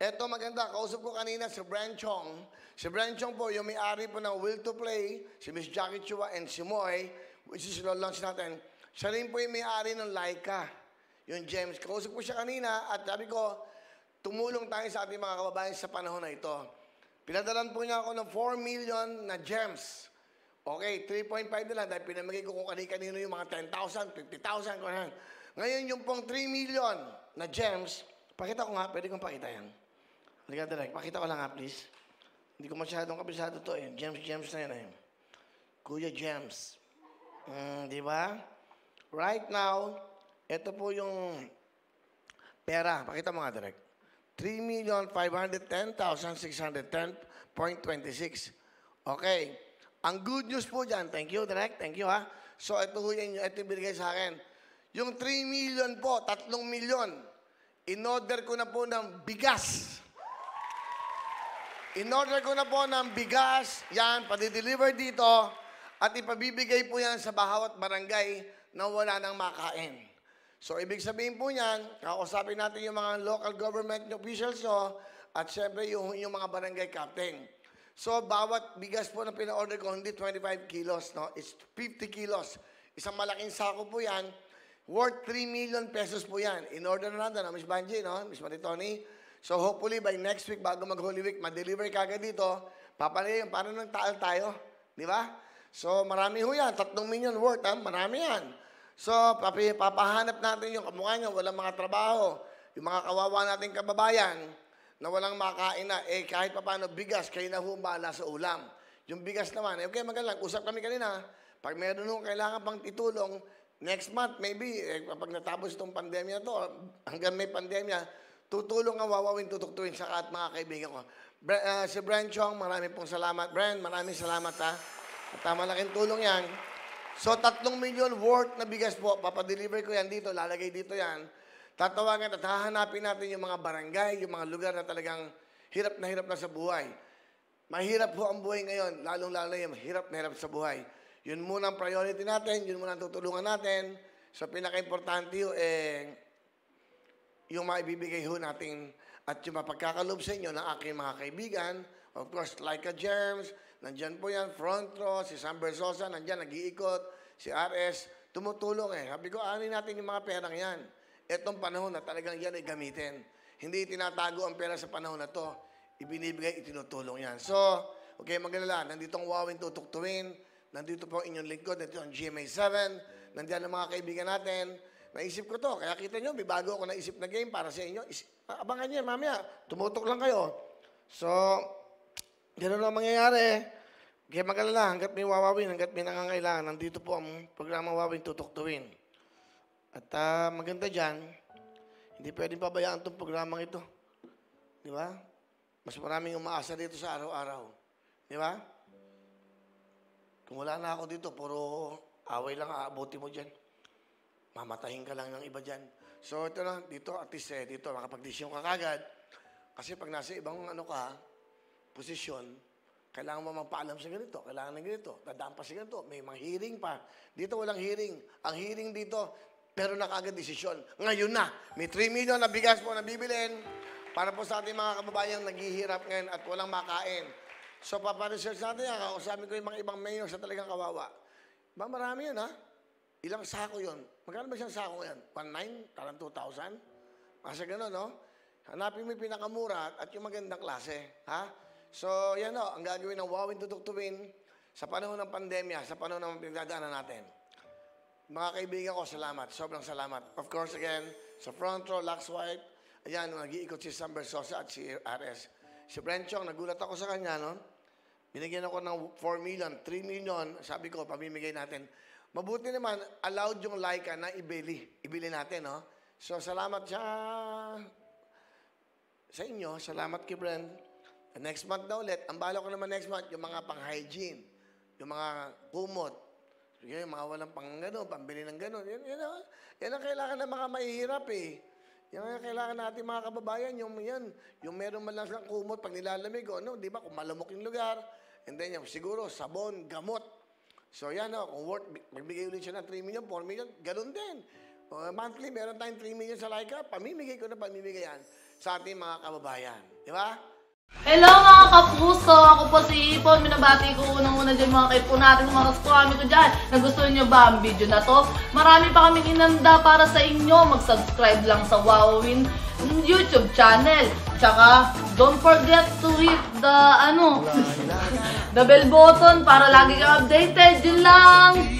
Eto maganda, kausap ko kanina si Brian Chong. Si Brian Chong po, yung may-ari po ng Will to Play, si Miss Jackie Chua and si Moy, which is launch natin. Siya rin po yung may-ari ng Laika, yung Gems. Kausap ko siya kanina at sabi ko, tumulong tayo sa ating mga kababayan sa panahon na ito. Pinadalan po niya ako ng 4 million na Gems. Okay, 3.5 na lang dahil pinamigay ko kung kanino yung mga 10,000, 50,000, kung ano. Ngayon yung pong 3 million na Gems, pakita ko nga, pwede kong pakita yan. Halika direct, pakita ko lang nga please. Hindi ko masyadong kabisado to eh. Gems na yan eh. Kuya Gems. Di ba? Right now, ito po yung pera. Pakita mo nga direct. 3,510,610.26. Okay. Ang good news po dyan, thank you direct, thank you ha. So ito ho yan, ito yung binigay sa akin. Yung 3 million po, 3 million, in-order ko na po ng bigas. In-order ko na po ng bigas, yan, padi-deliver dito, at ipabibigay po yan sa bawat barangay na wala nang makain. So, ibig sabihin po yan, kakausapin natin yung mga local government officials nyo, at syempre yung mga barangay captain. So, bawat bigas po na pina-order ko, hindi 25 kilos, no? It's 50 kilos. Isang malaking sako po yan, worth 3 million pesos po yan. In-order na natin, Miss Banji, no? Miss Maritoni. So hopefully by next week, bago mag-Holy Week, ma-deliver kagad dito, papalagay yung parang nang taal tayo. Di ba? So marami ho yan, 3 million worth, ha? Marami yan. So papahanap natin yung kamukha niya, walang mga trabaho, yung mga kawawa nating kababayan, na walang makain na, eh kahit pa paano bigas, kayo na humbala sa ulam. Yung bigas naman, eh, okay, magalang, usap kami kanina, pag meron nung kailangan pang itulong, next month, maybe, eh, kapag natapos itong pandemya to, hanggang may pandemya, tutulong ang wawawin, tutuktuin sa at mga kaibigan ko. Si Brian Chong, maraming pong salamat. Brian, maraming salamat ha. At malaking tulong yan. So, 3 million worth na bigas po, papadeliver ko yan dito, lalagay dito yan. Tatawagan at hahanapin natin yung mga barangay, yung mga lugar na talagang hirap na sa buhay. Mahirap po ang buhay ngayon, lalong-lalo yung hirap na hirap sa buhay. Yun muna ang priority natin, yun muna ang tutulungan natin. So, pinaka-importante yung yung maibibigay ho natin at yung mapagkakalob sa inyo ng aking mga kaibigan. Of course, Laika Germs, nandyan po yan, Front Row, si Sam Bersosa, nandyan, nag-iikot, si RS, tumutulong eh. Sabi ko, anin natin yung mga perang yan. Etong panahon na talagang yan ay gamitin. Hindi tinatago ang pera sa panahon na to. Ibinibigay, itinutulong yan. So, okay, magalala, nandito ang Wawin Tutuktuin, nandito po ang inyong lingkod, nandito ang GMA7, nandyan ang mga kaibigan natin. Naisip ko to, kaya kita nyo, may bago ako naisip na game para sa inyo. Abangan nyo, mamaya, tumutok lang kayo. So, gano'n lang mangyayari. Kaya magalala, hanggat may wawawin, hanggat may nangangailangan, nandito po ang programa Wawin Tutuktuin. At maganda dyan, hindi pwedeng pabayaan itong programang ito. Di ba? Mas maraming umaasa dito sa araw-araw. Di ba? Kung wala na ako dito, puro away lang aabuti mo dyan. Mamatahin ka lang ng iba dyan. So, ito na, dito, at least, dito, makapag-desisyon ka kagad. Kasi pag nasa ibang posisyon, kailangan mo magpaalam sa ganito, kailangan ng ganito, dadaan pa sa ganito, may mga hearing pa. Dito walang hearing. Ang hearing dito, pero na kagad desisyon. Ngayon na, may 3 million na bigas po na bibilin para po sa ating mga kababayang naghihirap ngayon at walang makain. So, paparesearch natin yan. Kausapin ko yung mga ibang mayor sa talagang kawawa. Marami yan, ha? Ilang sako yun? Magkano ba siyang sako yan? 1,900? Parang 2,000? Kasi gano'n, no? Hanapin mo yung pinakamura at yung magandang klase. Ha? So, yan o, ang gagawin ng Wawin Tutuktuin sa panahon ng pandemya, sa panahon ng pinagdadaanan natin. Mga kaibigan ko, salamat. Sobrang salamat. Of course, again, sa front row, Lux White, ayan, nag-iikot si Sam Bersosa at si RS. Si Brian Chong, nagulat ako sa kanya, no? Binigyan ako ng 4 million, 3 million, sabi ko, pamimigay natin. Mabuti naman, allowed yung Laika na ibili natin, no? So, salamat sa inyo. Salamat kay Brent. Next month na ulit. Ang bala ko naman next month, yung mga pang-hygiene, yung mga kumot, yung mga walang pang-gano, pambili ng gano. Yan ang kailangan ng mga mahihirap, eh. Yan ang kailangan natin mga kababayan, yung meron man lang sa kumot pag nilalamig, no? Di ba? Kung malamok yung lugar, and then siguro sabon, gamot. So yan o, kung worth, magbigay ulit siya ng 3 million, 4 million, ganun din. Monthly, meron tayong 3 million sa Laika, pamimigay ko na pamimigay yan. sa ating mga kababayan. Di ba? Hello mga kapuso! Ako po si Ipon. Minabati ko unang-una dyan mga kaipo natin, mga kaskwami ko dyan. Nagustuhan nyo ba ang video na to? Marami pa kaming inanda para sa inyo. Mag-subscribe lang sa Wowin YouTube channel. Tsaka, don't forget to hit the, the bell button para lagi ka updated. Yun lang!